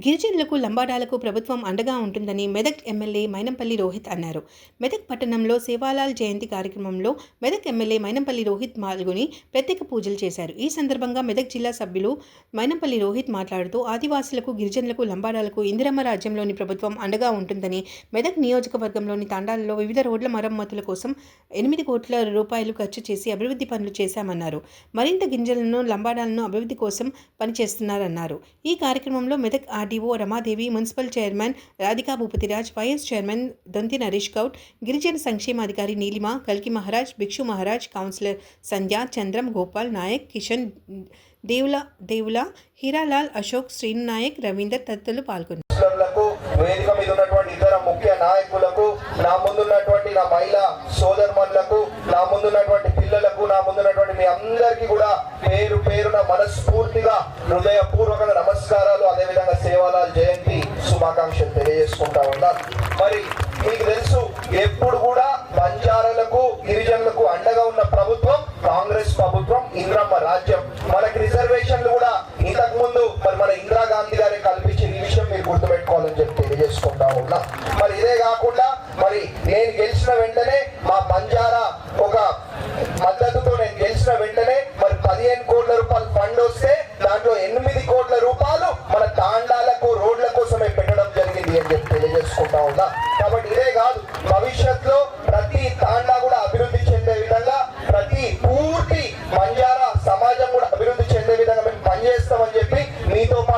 గిరిజనులకు, లంబాడాలకు ప్రభుత్వం అండగా ఉంటుందని మెదక్ ఎమ్మెల్యే మైనంపల్లి రోహిత్ అన్నారు. మెదక్ పట్టణంలో సేవాలాల్ జయంతి కార్యక్రమంలో మెదక్ ఎమ్మెల్యే మైనంపల్లి రోహిత్ పాల్గొని ప్రత్యేక పూజలు చేశారు. ఈ సందర్భంగా మెదక్ జిల్లా సభ్యులు మైనంపల్లి రోహిత్ మాట్లాడుతూ ఆదివాసులకు, గిరిజనులకు, లంబాడాలకు ఇందిరమ్మ రాజ్యంలోని ప్రభుత్వం అండగా ఉంటుందని, మెదక్ నియోజకవర్గంలోని తాండాలలో వివిధ రోడ్ల మరమ్మతుల కోసం 8 కోట్ల రూపాయలు ఖర్చు చేసి అభివృద్ధి పనులు చేశామన్నారు. మరింత గిరిజనులను, లంబాడాలను అభివృద్ధి కోసం పనిచేస్తున్నారన్నారు. ఈ కార్యక్రమంలో Medak RDO Ramadevi, municipal chairman Radhika Bhupathiraj, vice chairman Donthi Naresh Goud, గిరిజన సంక్షేమాధికారి నీలిమ, కల్కి మహారాజ్, భిక్షు మహారాజ్, కౌన్సిలర్ సంధ్య, చంద్రం, గోపాల్ నాయక్, కిషన్ దేవుల, హీరాలాల్, అశోక్, శ్రీను నాయక్, రవీందర్ తదితరులు పాల్గొన్నారు. వేదిక మీద ఉన్నటువంటి ఇతర ముఖ్య నాయకులకు, నా ముందున్నటువంటి నా మహిళా సోదరులకు, నా ముందున్నటువంటి పిల్లలకు, నా ముందున్నటువంటి మీ అందరికీ కూడా పేరు పేరున మనస్ఫూర్తిగా హృదయపూర్వక నమస్కారాలు, అదేవిధంగా సేవాలాల్ జయంతి శుభాకాంక్షలు తెలియజేసుకుంటా ఉన్నాను. మరి మీకు తెలుసు, ఎప్పుడు కూడా బంజారాలకు, గిరిజనులకు అండగా ఉన్న ప్రభుత్వం కాంగ్రెస్ ప్రభుత్వం, ఇందిరమ్మ రాజ్యం. మనకి రిజర్వేషన్లు కూడా ఇంతకు ముందు మన ఇందిరాగాంధీ గారి కల్పించిన ఈ విషయం మీరు గుర్తుపెట్టుకోవాలని చెప్పి తెలియజేసుకుంటా ఉన్నా. మరి ఇదే కాకుండా మరి నేను గెలిచిన వెంటనే మా బంజారా ఒక మద్దతుతో నేను గెలిచిన వెంటనే మరి 15 కోట్ల రూపాయలు ఫండ్ వస్తే దాంట్లో 8 కోట్ల రూపాయలు మన తాండాలకు, రోడ్ల కోసమే పెట్టడం జరిగింది అని చెప్పి తెలియజేసుకుంటా ఉన్నా. కాబట్టి ఇదే కాదు, భవిష్యత్తులో ప్రతి తాండా